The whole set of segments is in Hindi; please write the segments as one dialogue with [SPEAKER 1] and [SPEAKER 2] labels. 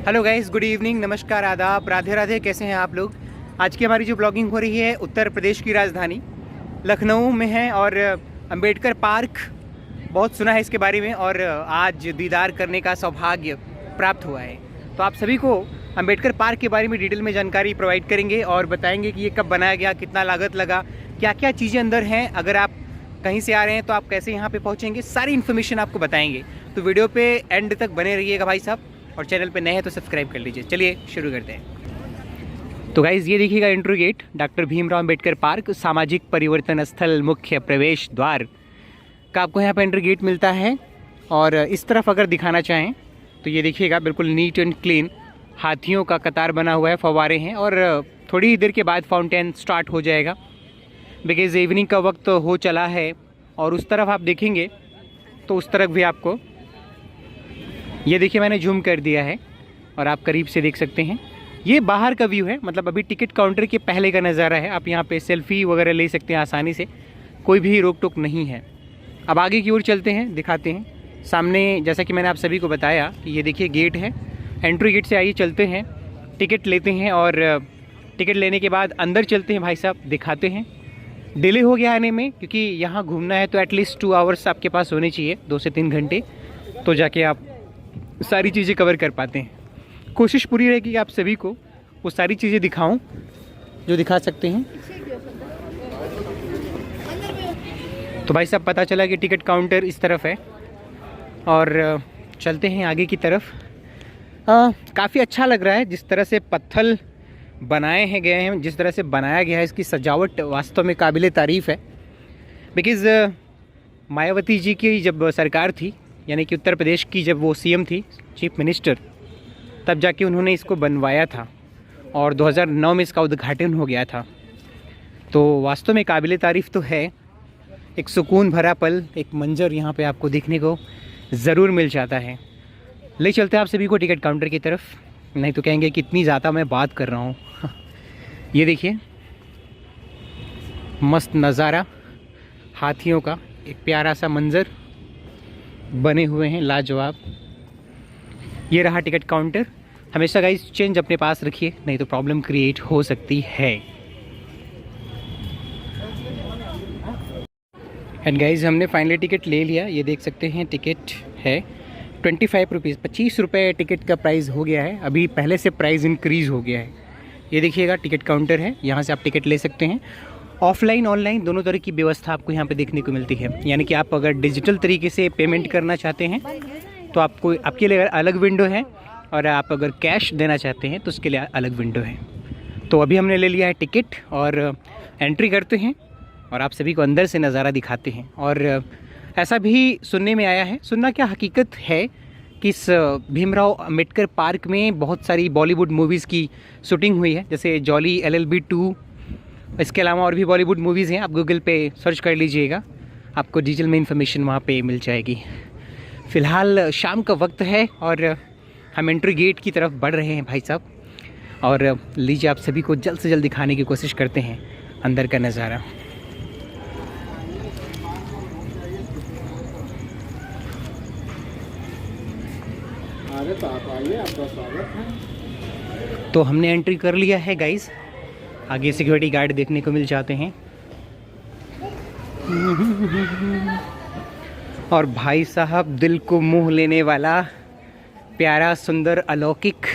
[SPEAKER 1] हेलो गाइस, गुड इवनिंग, नमस्कार, आदाब, राधे राधे। कैसे हैं आप लोग। आज की हमारी जो ब्लॉगिंग हो रही है उत्तर प्रदेश की राजधानी लखनऊ में है और अंबेडकर पार्क बहुत सुना है इसके बारे में और आज दीदार करने का सौभाग्य प्राप्त हुआ है। तो आप सभी को अंबेडकर पार्क के बारे में डिटेल में जानकारी प्रोवाइड करेंगे और बताएंगे कि ये कब बनाया गया, कितना लागत लगा, क्या क्या चीज़ें अंदर हैं, अगर आप कहीं से आ रहे हैं तो आप कैसे यहाँ पे पहुँचेंगे, सारी इन्फॉर्मेशन आपको बताएंगे। तो वीडियो पे एंड तक बने रहिएगा भाई साहब, और चैनल पे नए हैं तो सब्सक्राइब कर लीजिए। चलिए शुरू करते हैं। तो गाइज़ ये देखिएगा entry gate, doctor Bhimrao Ambedkar park सामाजिक परिवर्तन स्थल मुख्य प्रवेश द्वार का आपको यहाँ पर एंट्री गेट मिलता है। और इस तरफ अगर दिखाना चाहें तो ये देखिएगा बिल्कुल नीट एंड क्लीन, हाथियों का कतार बना हुआ है, फव्वारे हैं और थोड़ी ही देर के बाद फाउंटेन स्टार्ट हो जाएगा बिकॉज़ इवनिंग का वक्त हो चला है। और उस तरफ आप देखेंगे तो उस तरफ भी आपको, ये देखिए मैंने जूम कर दिया है और आप करीब से देख सकते हैं। ये बाहर का व्यू है, मतलब अभी टिकट काउंटर के पहले का नज़ारा है। आप यहाँ पे सेल्फी वगैरह ले सकते हैं आसानी से, कोई भी रोक टोक नहीं है। अब आगे की ओर चलते हैं, दिखाते हैं। सामने जैसा कि मैंने आप सभी को बताया कि ये देखिए गेट है, एंट्री गेट से आइए चलते हैं, टिकट लेते हैं और टिकट लेने के बाद अंदर चलते हैं। भाई साहब दिखाते हैं। डिले हो गया आने में क्योंकि यहाँ घूमना है तो एटलीस्ट 2 आवर्स आपके पास होने चाहिए, 2 से 3 घंटे, तो जाके आप सारी चीज़ें कवर कर पाते हैं। कोशिश पूरी रहेगी कि आप सभी को वो सारी चीज़ें दिखाऊं जो दिखा सकते हैं। तो भाई साहब पता चला कि टिकट काउंटर इस तरफ है और चलते हैं आगे की तरफ। काफ़ी अच्छा लग रहा है जिस तरह से पत्थर बनाए हैं गए हैं, जिस तरह से बनाया गया है, इसकी सजावट वास्तव में काबिले तारीफ़ है। बिकॉज़ मायावती जी की जब सरकार थी, यानी कि उत्तर प्रदेश की जब वो सीएम थी, चीफ मिनिस्टर, तब जाके उन्होंने इसको बनवाया था और 2009 में इसका उद्घाटन हो गया था। तो वास्तव में काबिले तारीफ़ तो है। एक सुकून भरा पल, एक मंजर यहाँ पे आपको देखने को ज़रूर मिल जाता है। ले चलते हैं आप सभी को टिकट काउंटर की तरफ, नहीं तो कहेंगे कि इतनी ज़्यादा मैं बात कर रहा हूँ। ये देखिए मस्त नज़ारा, हाथियों का एक प्यारा सा मंज़र बने हुए हैं, लाजवाब। ये रहा टिकट काउंटर। हमेशा गाइस चेंज अपने पास रखिए, नहीं तो प्रॉब्लम क्रिएट हो सकती है। एंड गाइस हमने फाइनली टिकट ले लिया। ये देख सकते हैं टिकट है 25 रुपीज़, 25 रुपये टिकट का प्राइस हो गया है। अभी पहले से प्राइस इंक्रीज़ हो गया है। ये देखिएगा टिकट काउंटर है, यहाँ से आप टिकट ले सकते हैं। ऑफलाइन ऑनलाइन दोनों तरह की व्यवस्था आपको यहाँ पे देखने को मिलती है। यानी कि आप अगर डिजिटल तरीके से पेमेंट करना चाहते हैं तो आपको, आपके लिए अलग विंडो है, और आप अगर कैश देना चाहते हैं तो उसके लिए अलग विंडो है। तो अभी हमने ले लिया है टिकट और एंट्री करते हैं और आप सभी को अंदर से नज़ारा दिखाते हैं। और ऐसा भी सुनने में आया है, सुनना क्या हकीकत है, कि इस भीमराव अंबेडकर पार्क में बहुत सारी बॉलीवुड मूवीज़ की शूटिंग हुई है, जैसे जॉली LLB 2। इसके अलावा और भी बॉलीवुड मूवीज़ हैं, आप गूगल पे सर्च कर लीजिएगा, आपको डिटेल में इंफॉर्मेशन वहाँ पे मिल जाएगी। फ़िलहाल शाम का वक्त है और हम एंट्री गेट की तरफ बढ़ रहे हैं भाई साहब, और लीजिए आप सभी को जल्द से जल्द दिखाने की कोशिश करते हैं अंदर का नज़ारा।
[SPEAKER 2] तो आप आइए, आपका स्वागत है।
[SPEAKER 1] तो हमने एंट्री कर लिया है गाइस। आगे सिक्योरिटी गार्ड देखने को मिल जाते हैं और भाई साहब दिल को मोह लेने वाला प्यारा, सुंदर, अलौकिक,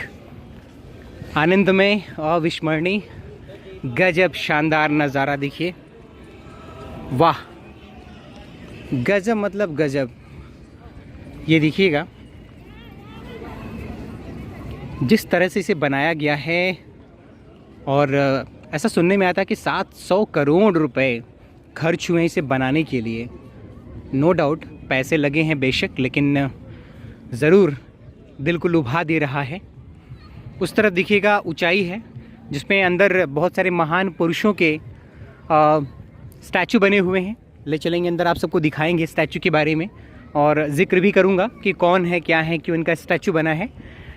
[SPEAKER 1] आनंदमय, अविस्मरणीय, गजब शानदार नज़ारा देखिए। वाह, गजब मतलब गजब। ये देखिएगा जिस तरह से इसे बनाया गया है, और ऐसा सुनने में आता है कि 700 करोड़ रुपए खर्च हुए इसे बनाने के लिए। नो डाउट पैसे लगे हैं बेशक, लेकिन ज़रूर दिल को लुभा दे रहा है। उस तरफ देखिएगा ऊंचाई है जिसमें अंदर बहुत सारे महान पुरुषों के स्टैचू बने हुए हैं। ले चलेंगे अंदर, आप सबको दिखाएंगे स्टैचू के बारे में और ज़िक्र भी करूँगा कि कौन है, क्या है, क्यों इनका स्टैचू बना है।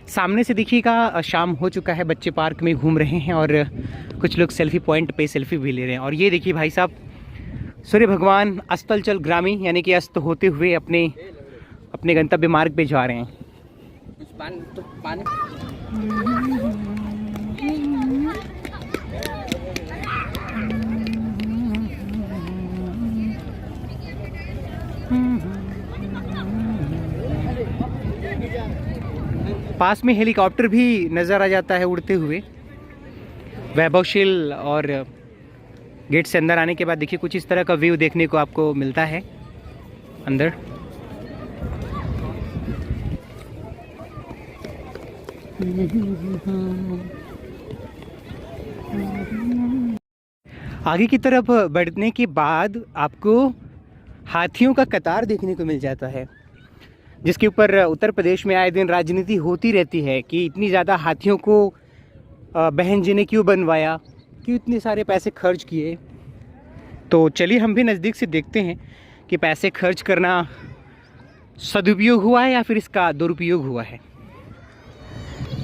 [SPEAKER 1] सामने से देखिएगा शाम हो चुका है, बच्चे पार्क में घूम रहे हैं और कुछ लोग सेल्फी पॉइंट पे सेल्फी भी ले रहे हैं। और ये देखिए भाई साहब, सूर्य भगवान अस्ताचल ग्रामी यानी कि अस्त होते हुए अपने गंतव्य मार्ग पे जा रहे हैं।
[SPEAKER 2] कुछ पानी तो पानी।
[SPEAKER 1] पास में हेलीकॉप्टर भी नज़र आ जाता है उड़ते हुए। वैभवशील और गेट से अंदर आने के बाद देखिए कुछ इस तरह का व्यू देखने को आपको मिलता है अंदर। आगे की तरफ बढ़ने के बाद आपको हाथियों का कतार देखने को मिल जाता है, जिसके ऊपर उत्तर प्रदेश में आए दिन राजनीति होती रहती है कि इतनी ज़्यादा हाथियों को बहन जी ने क्यों बनवाया, क्यों इतने सारे पैसे खर्च किए। तो चलिए हम भी नज़दीक से देखते हैं कि पैसे खर्च करना सदुपयोग हुआ है या फिर इसका दुरुपयोग हुआ है,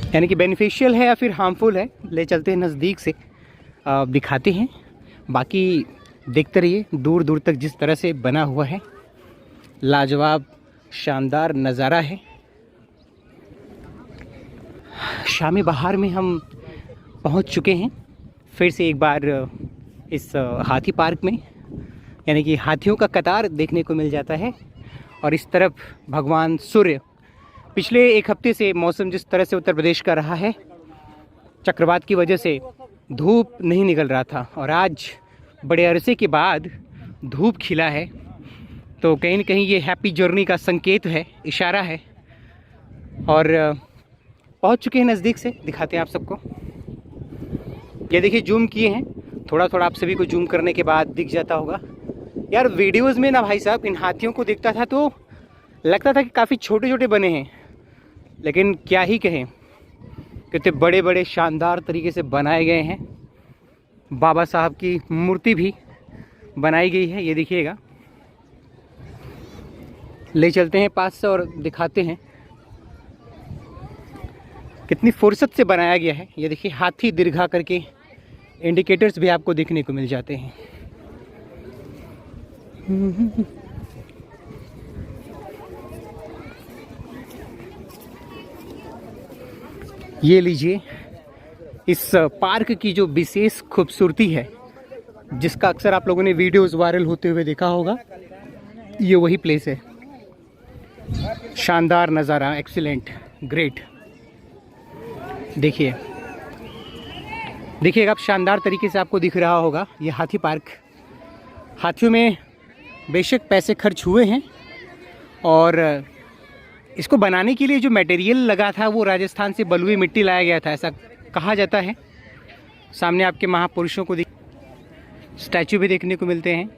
[SPEAKER 1] यानी कि बेनिफिशियल है या फिर हार्मफुल है। ले चलते हैं नज़दीक से, दिखाते हैं। बाकी देखते रहिए दूर दूर तक जिस तरह से बना हुआ है, लाजवाब शानदार नज़ारा है। शामी बहार में हम पहुंच चुके हैं फिर से एक बार इस हाथी पार्क में, यानी कि हाथियों का कतार देखने को मिल जाता है। और इस तरफ भगवान सूर्य, पिछले एक हफ्ते से मौसम जिस तरह से उत्तर प्रदेश का रहा है, चक्रवात की वजह से धूप नहीं निकल रहा था और आज बड़े अरसे के बाद धूप खिला है। तो कहीं न कहीं ये हैप्पी जर्नी का संकेत है, इशारा है। और पहुंच चुके हैं नज़दीक से, दिखाते हैं आप सबको। ये देखिए जूम किए हैं, थोड़ा थोड़ा आप सभी को जूम करने के बाद दिख जाता होगा। यार वीडियोस में ना भाई साहब इन हाथियों को देखता था तो लगता था कि काफ़ी छोटे छोटे बने हैं, लेकिन क्या ही कहें, कितने बड़े बड़े शानदार तरीके से बनाए गए हैं। बाबा साहब की मूर्ति भी बनाई गई है, ये देखिएगा। ले चलते हैं पास से और दिखाते हैं कितनी फुर्सत से बनाया गया है। ये देखिए हाथी दीर्घा करके इंडिकेटर्स भी आपको देखने को मिल जाते हैं। ये लीजिए, इस पार्क की जो विशेष खूबसूरती है, जिसका अक्सर आप लोगों ने वीडियोस वायरल होते हुए देखा होगा, ये वही प्लेस है। शानदार नज़ारा, एक्सीलेंट, ग्रेट। देखिए देखिएगा आप, शानदार तरीके से आपको दिख रहा होगा ये हाथी पार्क। हाथियों में बेशक पैसे खर्च हुए हैं और इसको बनाने के लिए जो मटेरियल लगा था वो राजस्थान से बलुई मिट्टी लाया गया था, ऐसा कहा जाता है। सामने आपके महापुरुषों को स्टैचू भी देखने को मिलते हैं,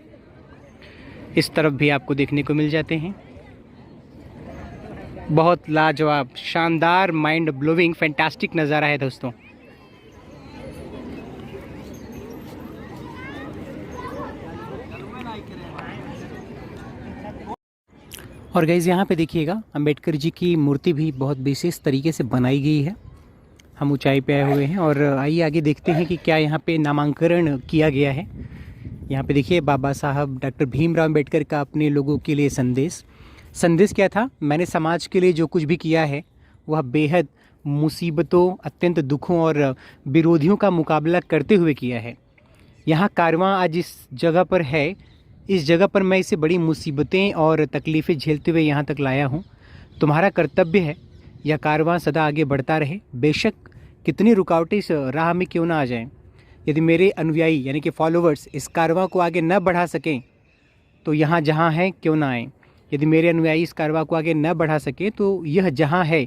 [SPEAKER 1] इस तरफ भी आपको देखने को मिल जाते हैं। बहुत लाजवाब, शानदार, माइंड ब्लोइंग, फैंटास्टिक नज़ारा है दोस्तों। और गाइज़ यहाँ पे देखिएगा अंबेडकर जी की मूर्ति भी बहुत विशेष तरीके से बनाई गई है। हम ऊंचाई पे आए हुए हैं और आइए आगे देखते हैं कि क्या यहाँ पे नामांकन किया गया है। यहाँ पे देखिए बाबा साहब डॉक्टर भीमराव अंबेडकर का अपने लोगों के लिए संदेश क्या था? मैंने समाज के लिए जो कुछ भी किया है वह बेहद मुसीबतों, अत्यंत दुखों और विरोधियों का मुकाबला करते हुए किया है। यहाँ कारवां आज इस जगह पर है, इस जगह पर मैं इसे बड़ी मुसीबतें और तकलीफ़ें झेलते हुए यहाँ तक लाया हूँ। तुम्हारा कर्तव्य है यह कारवां सदा आगे बढ़ता रहे, बेशक कितनी रुकावटें इस राह में क्यों ना आ जाएं। यदि मेरे अनुयायी यानी कि फॉलोअर्स इस कारवां को आगे न बढ़ा सकें तो यहाँ जहाँ है क्यों ना आएँ। यदि मेरे अनुयायी इस कारवां को आगे न बढ़ा सकें तो यह जहाँ है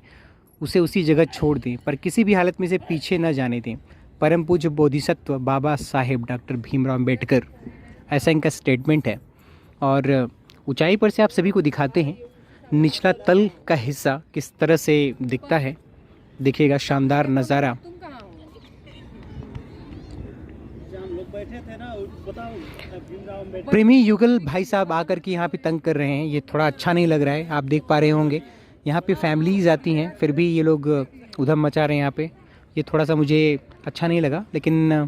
[SPEAKER 1] उसे उसी जगह छोड़ दें, पर किसी भी हालत में इसे पीछे न जाने दें। परम पूज्य बोधिसत्व बाबा साहेब डॉक्टर भीमराव अंबेडकर, ऐसा इनका स्टेटमेंट है। और ऊंचाई पर से आप सभी को दिखाते हैं निचला तल का हिस्सा किस तरह से दिखता है, देखिएगा शानदार नज़ारा। प्रेमी युगल भाई साहब आकर के यहाँ पे तंग कर रहे हैं, ये थोड़ा अच्छा नहीं लग रहा है। आप देख पा रहे होंगे यहाँ पे फैमिलीज आती हैं, फिर भी ये लोग उधम मचा रहे हैं यहाँ पे, ये थोड़ा सा मुझे अच्छा नहीं लगा। लेकिन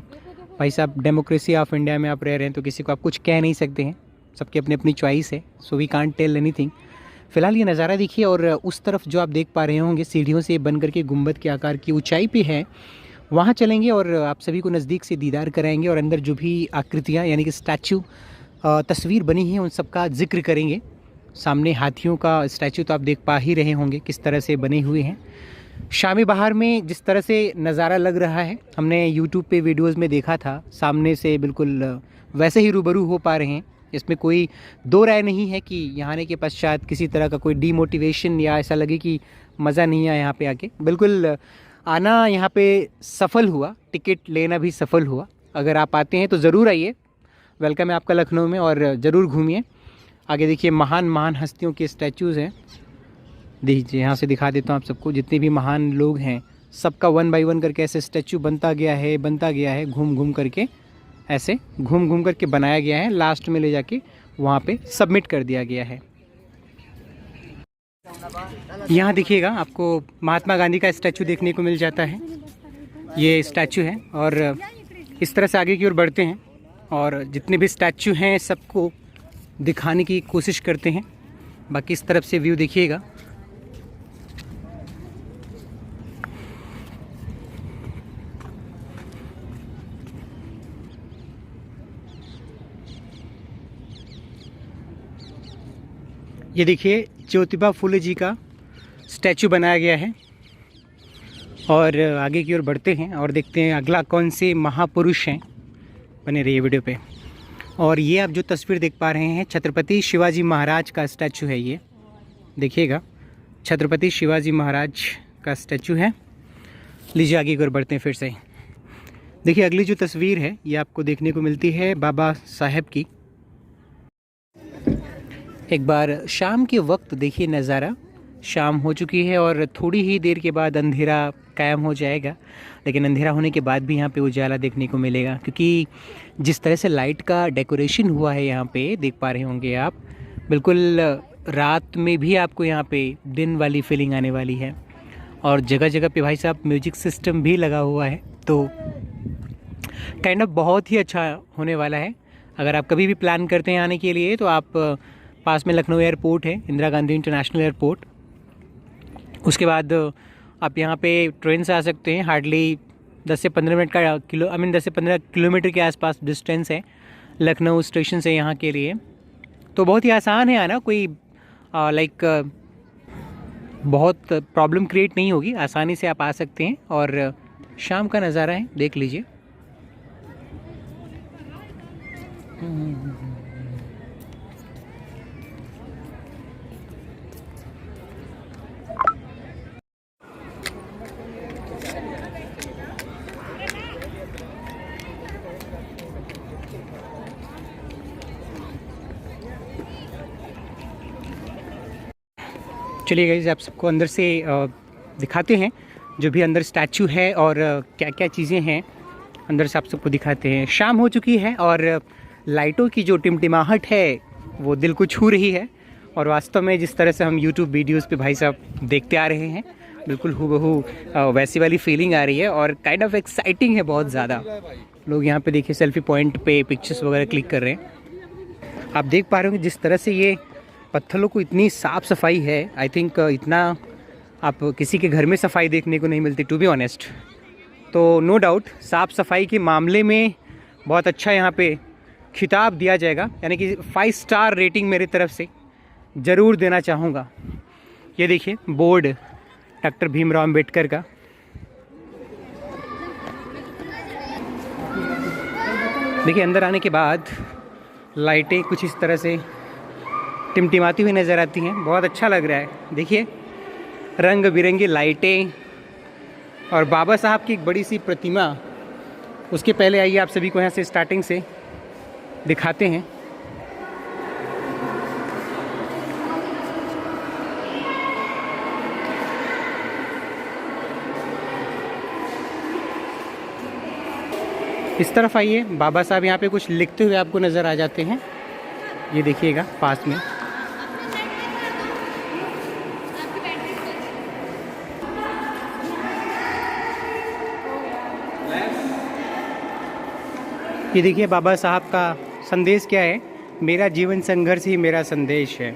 [SPEAKER 1] भाई साहब डेमोक्रेसी ऑफ इंडिया में आप रह रहे हैं तो किसी को आप कुछ कह नहीं सकते हैं, सबकी अपनी अपनी चॉइस है, so we can't tell anything. फ़िलहाल ये नज़ारा देखिए, और उस तरफ जो आप देख पा रहे होंगे सीढ़ियों से बन करके गुंबद के आकार की ऊंचाई पे है, वहाँ चलेंगे और आप सभी को नज़दीक से दीदार कराएंगे और अंदर जो भी आकृतियाँ यानी कि स्टैचू तस्वीर बनी है उन सब का जिक्र करेंगे। सामने हाथियों का स्टैचू तो आप देख पा ही रहे होंगे किस तरह से बने हुए हैं। शामी बहार में जिस तरह से नज़ारा लग रहा है, हमने यूट्यूब पे वीडियोस में देखा था, सामने से बिल्कुल वैसे ही रूबरू हो पा रहे हैं। इसमें कोई दो राय नहीं है कि यहाँ आने के पश्चात किसी तरह का कोई डीमोटिवेशन या ऐसा लगे कि मज़ा नहीं आया यहाँ पे आके। बिल्कुल आना यहाँ पे सफल हुआ, टिकट लेना भी सफल हुआ। अगर आप आते हैं तो ज़रूर आइए, वेलकम है आपका लखनऊ में, और ज़रूर घूमिए। आगे देखिए महान महान हस्तियों के स्टैचूज़ हैं, देखिए यहाँ से दिखा देता हूँ आप सबको। जितने भी महान लोग हैं सबका 1 बाय 1 करके ऐसे स्टैचू बनता गया है, घूम घूम करके ऐसे घूम घूम करके बनाया गया है। लास्ट में ले जाके वहाँ पे सबमिट कर दिया गया है। यहाँ देखिएगा आपको महात्मा गांधी का स्टैचू देखने को मिल जाता है। ये स्टैचू है और इस तरह से आगे की ओर बढ़ते हैं और जितने भी स्टैचू हैं सबको दिखाने की कोशिश करते हैं। बाकी इस तरफ से व्यू देखिएगा। ये देखिए ज्योतिबा फुले जी का स्टैचू बनाया गया है और आगे की ओर बढ़ते हैं और देखते हैं अगला कौन से महापुरुष हैं। बने रहिए वीडियो पे। और ये आप जो तस्वीर देख पा रहे हैं छत्रपति शिवाजी महाराज का स्टैचू है। ये देखिएगा छत्रपति शिवाजी महाराज का स्टैचू है। लीजिए आगे की ओर बढ़ते हैं फिर से। देखिए अगली जो तस्वीर है ये आपको देखने को मिलती है बाबा साहेब की। एक बार शाम के वक्त देखिए नज़ारा, शाम हो चुकी है और थोड़ी ही देर के बाद अंधेरा कायम हो जाएगा, लेकिन अंधेरा होने के बाद भी यहाँ पे उजाला देखने को मिलेगा, क्योंकि जिस तरह से लाइट का डेकोरेशन हुआ है यहाँ पे देख पा रहे होंगे आप। बिल्कुल रात में भी आपको यहाँ पे दिन वाली फीलिंग आने वाली है और जगह जगह पे भाई साहब म्यूजिक सिस्टम भी लगा हुआ है, तो काइंड ऑफ बहुत ही अच्छा होने वाला है। अगर आप कभी भी प्लान करते हैं आने के लिए तो आप पास में लखनऊ एयरपोर्ट है, इंदिरा गांधी इंटरनेशनल एयरपोर्ट, उसके बाद आप यहाँ पे ट्रेन से आ सकते हैं। हार्डली 10 से 15 मिनट का 10 से 15 किलोमीटर के आसपास डिस्टेंस है लखनऊ स्टेशन से यहाँ के लिए, तो बहुत ही आसान है आना। कोई बहुत प्रॉब्लम क्रिएट नहीं होगी, आसानी से आप आ सकते हैं। और शाम का नज़ारा है, देख लीजिए। चलिए गाइस आप सबको अंदर से दिखाते हैं जो भी अंदर स्टैचू है और क्या क्या चीज़ें हैं अंदर से आप सबको दिखाते हैं। शाम हो चुकी है और लाइटों की जो टिमटिमाहट है वो दिल को छू रही है और वास्तव में जिस तरह से हम यूट्यूब वीडियोस पे भाई साहब देखते आ रहे हैं बिल्कुल हूबहू वैसी वाली फीलिंग आ रही है और काइंड ऑफ एक्साइटिंग है बहुत ज़्यादा। लोग यहाँ पे देखिए सेल्फी पॉइंट पे पिक्चर्स वगैरह क्लिक कर रहे हैं। आप देख पा रहे होंगे जिस तरह से ये पत्थरों को इतनी साफ़ सफाई है, आई थिंक इतना आप किसी के घर में सफाई देखने को नहीं मिलती टू बी ऑनेस्ट। तो नो डाउट साफ़ सफाई के मामले में बहुत अच्छा यहाँ पे खिताब दिया जाएगा, यानी कि 5 स्टार रेटिंग मेरी तरफ से ज़रूर देना चाहूँगा। ये देखिए बोर्ड डॉक्टर भीमराव अम्बेडकर का। देखिए अंदर आने के बाद लाइटें कुछ इस तरह से टिमटिमाती हुई नज़र आती हैं, बहुत अच्छा लग रहा है। देखिए रंग बिरंगी लाइटें और बाबा साहब की एक बड़ी सी प्रतिमा। उसके पहले आइए आप सभी को यहाँ से स्टार्टिंग से दिखाते हैं। इस तरफ आइए, बाबा साहब यहाँ पे कुछ लिखते हुए आपको नज़र आ जाते हैं। ये देखिएगा पास में। ये देखिए बाबा साहब का संदेश क्या है, मेरा जीवन संघर्ष ही मेरा संदेश है।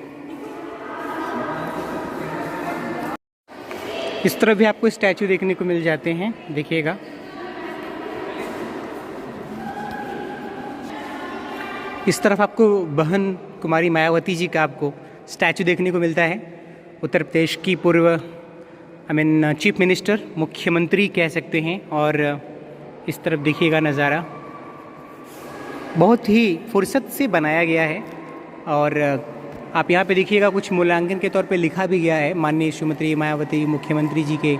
[SPEAKER 1] इस तरफ भी आपको स्टैचू देखने को मिल जाते हैं, देखिएगा। इस तरफ आपको बहन कुमारी मायावती जी का आपको स्टैचू देखने को मिलता है। उत्तर प्रदेश की पूर्व चीफ मिनिस्टर, मुख्यमंत्री कह सकते हैं। और इस तरफ देखिएगा नज़ारा, बहुत ही फुर्सत से बनाया गया है। और आप यहाँ पे देखिएगा कुछ मूल्यांकन के तौर पे लिखा भी गया है, माननीय श्रीमती मायावती मुख्यमंत्री जी के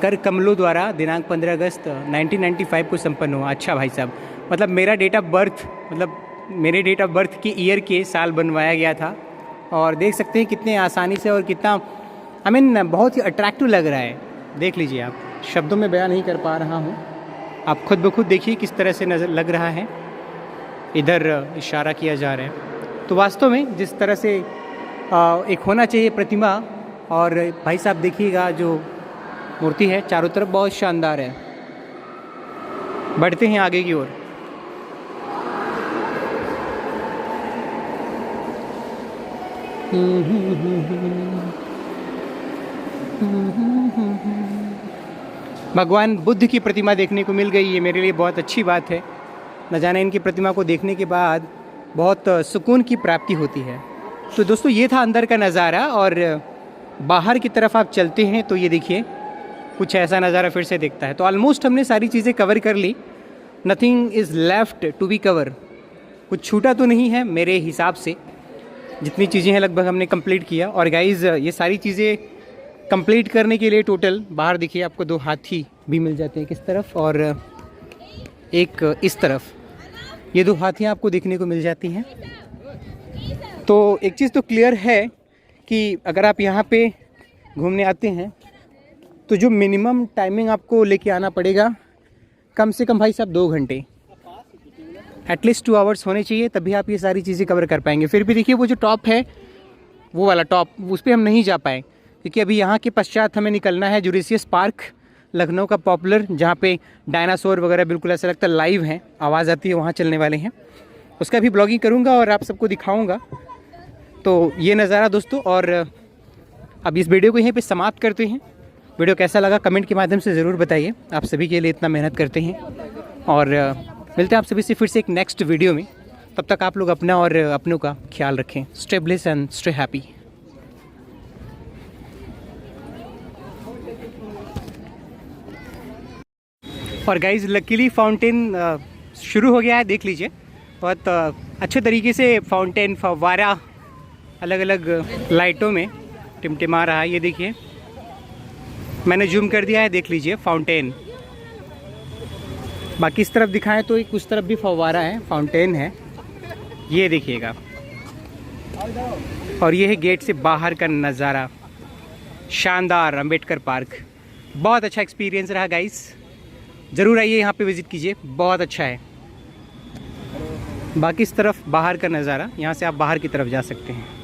[SPEAKER 1] कर कमलों द्वारा दिनांक 15 अगस्त 1995 को संपन्न हुआ। अच्छा भाई साहब, मतलब मेरा डेट ऑफ बर्थ, मतलब मेरे डेट ऑफ बर्थ के ईयर के साल बनवाया गया था। और देख सकते हैं कितने आसानी से और कितना बहुत ही अट्रैक्टिव लग रहा है। देख लीजिए आप, शब्दों में बयान नहीं कर पा रहा हूँ, आप खुद ब खुद देखिए किस तरह से नज़र लग रहा है। इधर इशारा किया जा रहा है। तो वास्तव में जिस तरह से एक होना चाहिए प्रतिमा, और भाई साहब देखिएगा जो मूर्ति है चारों तरफ बहुत शानदार है। बढ़ते हैं आगे की ओर। भगवान बुद्ध की प्रतिमा देखने को मिल गई, ये मेरे लिए बहुत अच्छी बात है। न जाने इनकी प्रतिमा को देखने के बाद बहुत सुकून की प्राप्ति होती है। तो दोस्तों ये था अंदर का नज़ारा, और बाहर की तरफ आप चलते हैं तो ये देखिए कुछ ऐसा नज़ारा फिर से दिखता है। तो ऑलमोस्ट हमने सारी चीज़ें कवर कर ली, nothing is left to be cover. कुछ छूटा तो नहीं है मेरे हिसाब से, जितनी चीज़ें हैं लगभग हमने कंप्लीट किया। और गाइज़ ये सारी चीज़ें कंप्लीट करने के लिए टोटल बाहर देखिए आपको 2 हाथी भी मिल जाते हैं, किस तरफ और एक इस तरफ, ये 2 हाथियाँ आपको देखने को मिल जाती हैं। तो एक चीज़ तो क्लियर है कि अगर आप यहाँ पे घूमने आते हैं तो जो मिनिमम टाइमिंग आपको लेके आना पड़ेगा, कम से कम भाई साहब 2 घंटे, एटलीस्ट 2 आवर्स होने चाहिए, तभी आप ये सारी चीज़ें कवर कर पाएंगे। फिर भी देखिए वो जो टॉप है, वो वाला टॉप, उस पर हम नहीं जा पाए क्योंकि अभी यहाँ के पश्चात हमें निकलना है जुडिशियस पार्क, लखनऊ का पॉपुलर, जहाँ पे डायनासोर वगैरह बिल्कुल ऐसा लगता है लाइव हैं, आवाज़ आती है, वहाँ चलने वाले हैं। उसका भी ब्लॉगिंग करूँगा और आप सबको दिखाऊँगा। तो ये नज़ारा दोस्तों, और अब इस वीडियो को यहीं पे समाप्त करते हैं। वीडियो कैसा लगा कमेंट के माध्यम से ज़रूर बताइए, आप सभी के लिए इतना मेहनत करते हैं। और मिलते हैं आप सभी से फिर से एक नेक्स्ट वीडियो में। तब तक आप लोग अपना और अपनों का ख्याल रखें। Stay bless and stay happy. और गाइज़ लकीली फाउंटेन शुरू हो गया है, देख लीजिए। बहुत अच्छे तरीके से फाउंटेन, फव्वारा अलग अलग लाइटों में टिमटिमा रहा है। ये देखिए मैंने जूम कर दिया है, देख लीजिए फाउंटेन। बाकी इस तरफ दिखाएं तो एक उस तरफ भी फव्वारा है, फाउंटेन है, ये देखिएगा। और ये है गेट से बाहर का नज़ारा, शानदार अंबेडकर पार्क। बहुत अच्छा एक्सपीरियंस रहा गाइस, ज़रूर आइए यहाँ पे विज़िट कीजिए, बहुत अच्छा है। बाकी इस तरफ बाहर का नज़ारा, यहाँ से आप बाहर की तरफ जा सकते हैं।